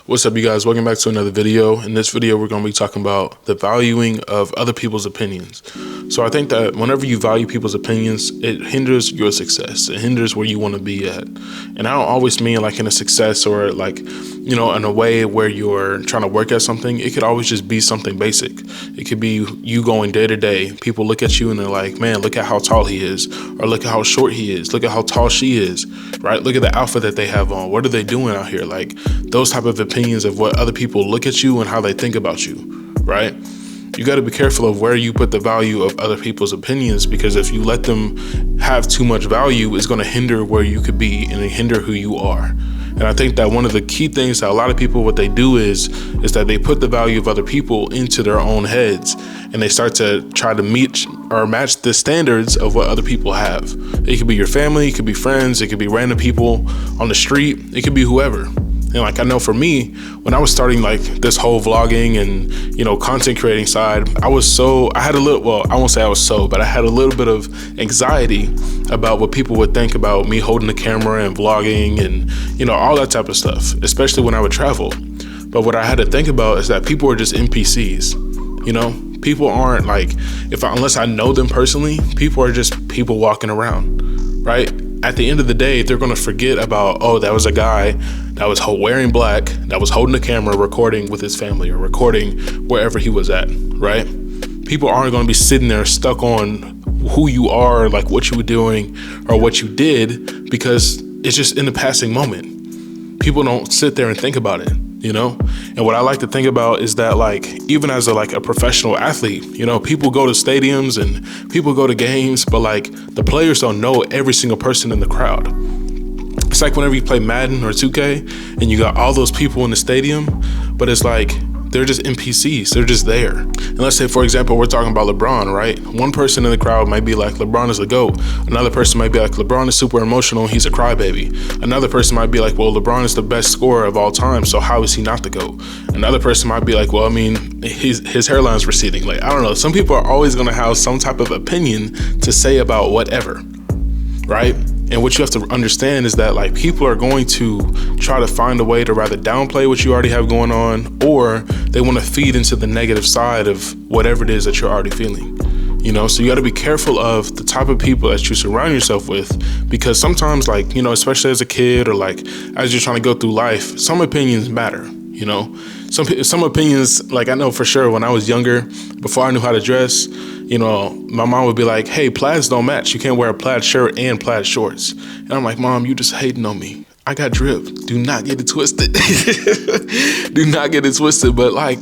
What's up, you guys? Welcome back to another video. In this video, we're going to be talking about the valuing of other people's opinions. So I think that whenever you value people's opinions, it hinders your success. It hinders where you want to be at. And I don't always mean like in a success or like, in a way where you're trying to work at something. It could always just be something basic. It could be you going day to day. People look at you and they're like, man, look at how tall he is. Or look at how short he is. Look at how tall she is, right? Look at the outfit that they have on. What are they doing out here? Like those type of opinions of what other people look at you and how they think about you, right? You got to be careful of where you put the value of other people's opinions, because if you let them have too much value, it's going to hinder where you could be and hinder who you are. And I think that one of the key things that a lot of people, what they do is that they put the value of other people into their own heads, and they start to try to meet or match the standards of what other people have. It could be your family, it could be friends, it could be random people on the street, it could be whoever. And like, I know for me, when I was starting like this whole vlogging and, content creating side, I had a little, well, I won't say I was but I had a little bit of anxiety about what people would think about me holding the camera and vlogging and, all that type of stuff, especially when I would travel. But what I had to think about is that people are just NPCs, people aren't like, unless I know them personally, people are just people walking around, right? At the end of the day, they're going to forget about, oh, that was a guy that was wearing black, that was holding the camera, recording with his family or recording wherever he was at, right? People aren't going to be sitting there stuck on who you are, like what you were doing or what you did, because it's just in the passing moment. People don't sit there and think about it, And what I like to think about is that, like, even as a professional athlete, people go to stadiums and people go to games, but like the players don't know every single person in the crowd. It's like whenever you play Madden or 2K and you got all those people in the stadium, but it's like they're just NPCs. They're just there. And let's say, for example, we're talking about LeBron, right? One person in the crowd might be like, LeBron is the GOAT. Another person might be like, LeBron is super emotional. He's a crybaby. Another person might be like, well, LeBron is the best scorer of all time, so how is he not the GOAT? Another person might be like, well, I mean, his hairline's receding. Like, I don't know. Some people are always going to have some type of opinion to say about whatever, right? And what you have to understand is that, like, people are going to try to find a way to rather downplay what you already have going on, or they want to feed into the negative side of whatever it is that you're already feeling. So you got to be careful of the type of people that you surround yourself with, because sometimes, like, especially as a kid or like as you're trying to go through life, some opinions matter. Some opinions, like I know for sure when I was younger, before I knew how to dress, my mom would be like, hey, plaids don't match. You can't wear a plaid shirt and plaid shorts. And I'm like, Mom, you just hating on me. I got drip. Do not get it twisted. Do not get it twisted. But like,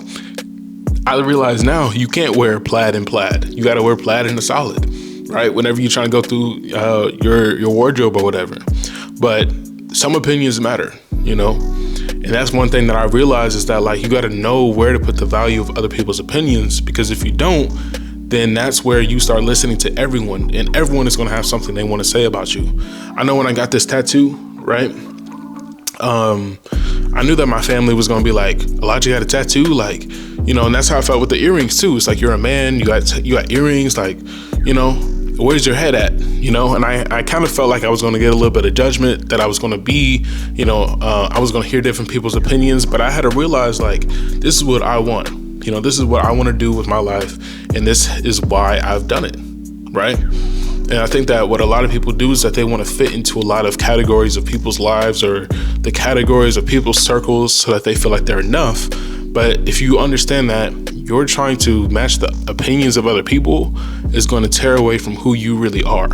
I realize now you can't wear plaid and plaid. You got to wear plaid and a solid, right? Whenever you're trying to go through your wardrobe or whatever. But some opinions matter, And that's one thing that I realized is that, like, you got to know where to put the value of other people's opinions, because if you don't, then that's where you start listening to everyone, and everyone is going to have something they want to say about you. I know when I got this tattoo, right? I knew that my family was going to be like, Elijah got a tattoo, like, and that's how I felt with the earrings too. It's like, you're a man, you got earrings, like, where's your head at? And I kind of felt like I was going to get a little bit of judgment, that I was going to be, I was going to hear different people's opinions, but I had to realize, like, this is what I want. This is what I want to do with my life, and this is why I've done it, right? And I think that what a lot of people do is that they want to fit into a lot of categories of people's lives or the categories of people's circles so that they feel like they're enough. But if you understand that you're trying to match the opinions of other people, is going to tear away from who you really are,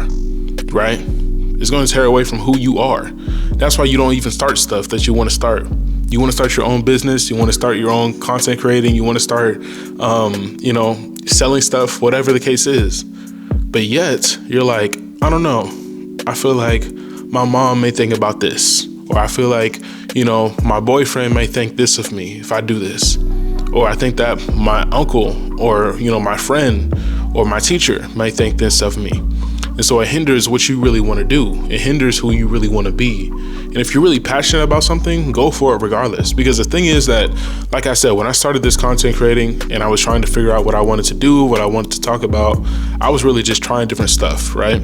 right? It's going to tear away from who you are. That's why you don't even start stuff that you want to start. You want to start your own business. You want to start your own content creating. You want to start, selling stuff, whatever the case is. But yet you're like, I don't know. I feel like my mom may think about this, or I feel like, my boyfriend may think this of me if I do this, or I think that my uncle or, my friend or my teacher may think this of me. And so it hinders what you really want to do. It hinders who you really want to be. And if you're really passionate about something, go for it regardless. Because the thing is that, like I said, when I started this content creating and I was trying to figure out what I wanted to do, what I wanted to talk about, I was really just trying different stuff, right?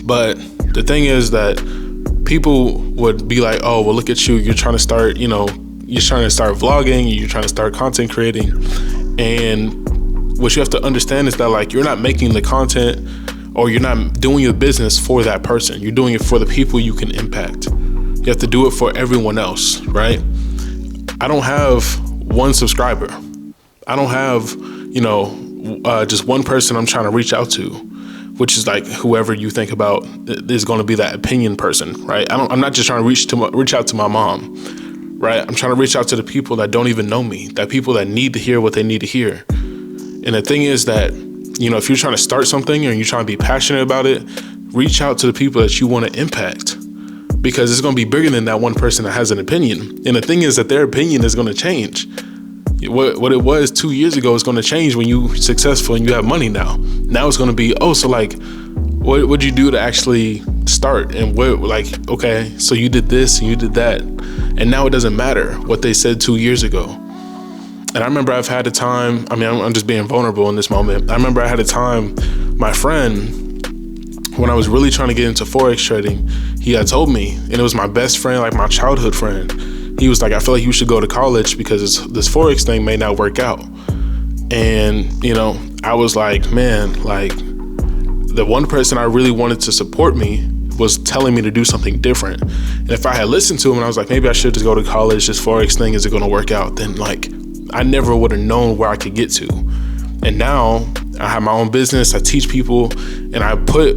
But the thing is that people would be like, oh, well, look at you. You're trying to start, you're trying to start vlogging, you're trying to start content creating, and what you have to understand is that like you're not making the content or you're not doing your business for that person. You're doing it for the people you can impact. You have to do it for everyone else, right? I don't have one subscriber. I don't have, just one person I'm trying to reach out to, which is like whoever you think about is going to be that opinion person, right? I'm not just trying to reach out to my mom, right? I'm trying to reach out to the people that don't even know me, that people that need to hear what they need to hear. And the thing is that, if you're trying to start something and you're trying to be passionate about it, reach out to the people that you want to impact, because it's going to be bigger than that one person that has an opinion. And the thing is that their opinion is going to change. What it was 2 years ago is going to change when you're successful and you have money now. Now it's going to be, what'd you do to actually start? And okay, so you did this and you did that. And now it doesn't matter what they said 2 years ago. And I remember I've had a time, I'm just being vulnerable in this moment. I remember I had a time, my friend, when I was really trying to get into Forex trading, he had told me, and it was my best friend, like my childhood friend. He was like, I feel like you should go to college because this Forex thing may not work out. And, I was like, man, like the one person I really wanted to support me was telling me to do something different. And if I had listened to him and I was like, maybe I should just go to college, this Forex thing isn't going to work out, then like I never would have known where I could get to. And now I have my own business. I teach people, and I put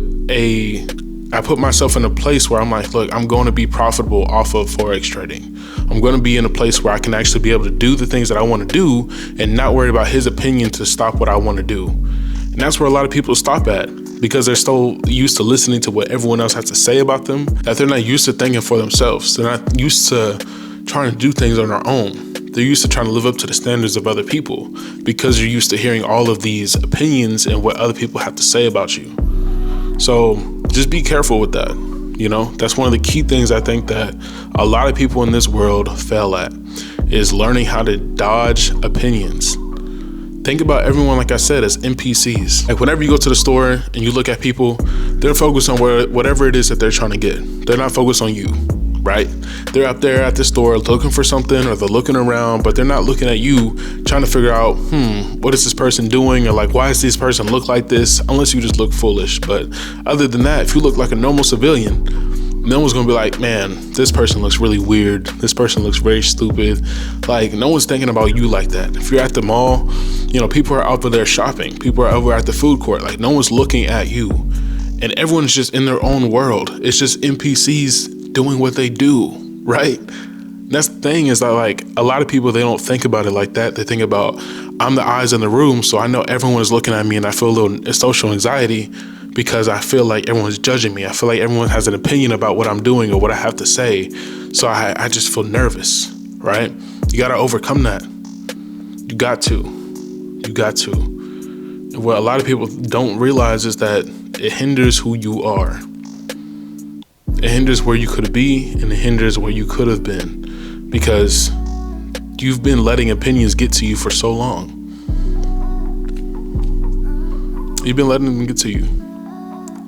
myself in a place where I'm like, look, I'm going to be profitable off of Forex trading. I'm going to be in a place where I can actually be able to do the things that I want to do and not worry about his opinion to stop what I want to do. And that's where a lot of people stop at, because they're so used to listening to what everyone else has to say about them that they're not used to thinking for themselves. They're not used to trying to do things on their own. They're used to trying to live up to the standards of other people because you're used to hearing all of these opinions and what other people have to say about you. So just be careful with that. That's one of the key things I think that a lot of people in this world fail at, is learning how to dodge opinions. Think about everyone, like I said, as NPCs. Like whenever you go to the store and you look at people, they're focused on whatever it is that they're trying to get. They're not focused on you, right? They're up there at the store looking for something, or they're looking around, but they're not looking at you trying to figure out, what is this person doing? Or like, why does this person look like this? Unless you just look foolish. But other than that, if you look like a normal civilian, no one's gonna be like, man, this person looks really weird. This person looks very stupid. Like, no one's thinking about you like that. If you're at the mall, people are out there shopping. People are over at the food court. Like, no one's looking at you. And everyone's just in their own world. It's just NPCs doing what they do, right? That's the thing, is that like a lot of people, they don't think about it like that. They think about, I'm the eyes in the room, so I know everyone is looking at me, and I feel a little social anxiety because I feel like everyone's judging me. I feel like everyone has an opinion about what I'm doing or what I have to say. So I just feel nervous, right? You got to overcome that. You got to. And what a lot of people don't realize is that it hinders who you are. It hinders where you could be, and it hinders where you could have been, because you've been letting opinions get to you for so long. You've been letting them get to you.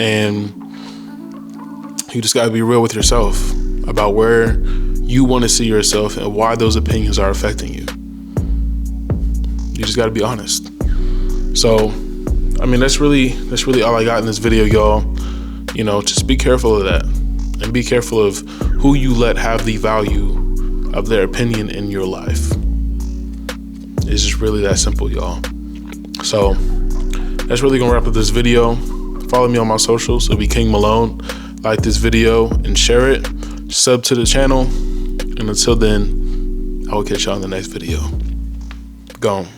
And you just got to be real with yourself about where you want to see yourself and why those opinions are affecting you. You just got to be honest. So, that's really all I got in this video, y'all. Just be careful of that, and be careful of who you let have the value of their opinion in your life. It's just really that simple, y'all. So that's really gonna wrap up this video. Follow me on my socials. It'll be King Malone. Like this video and share it. Sub to the channel. And until then, I will catch y'all in the next video. Gone.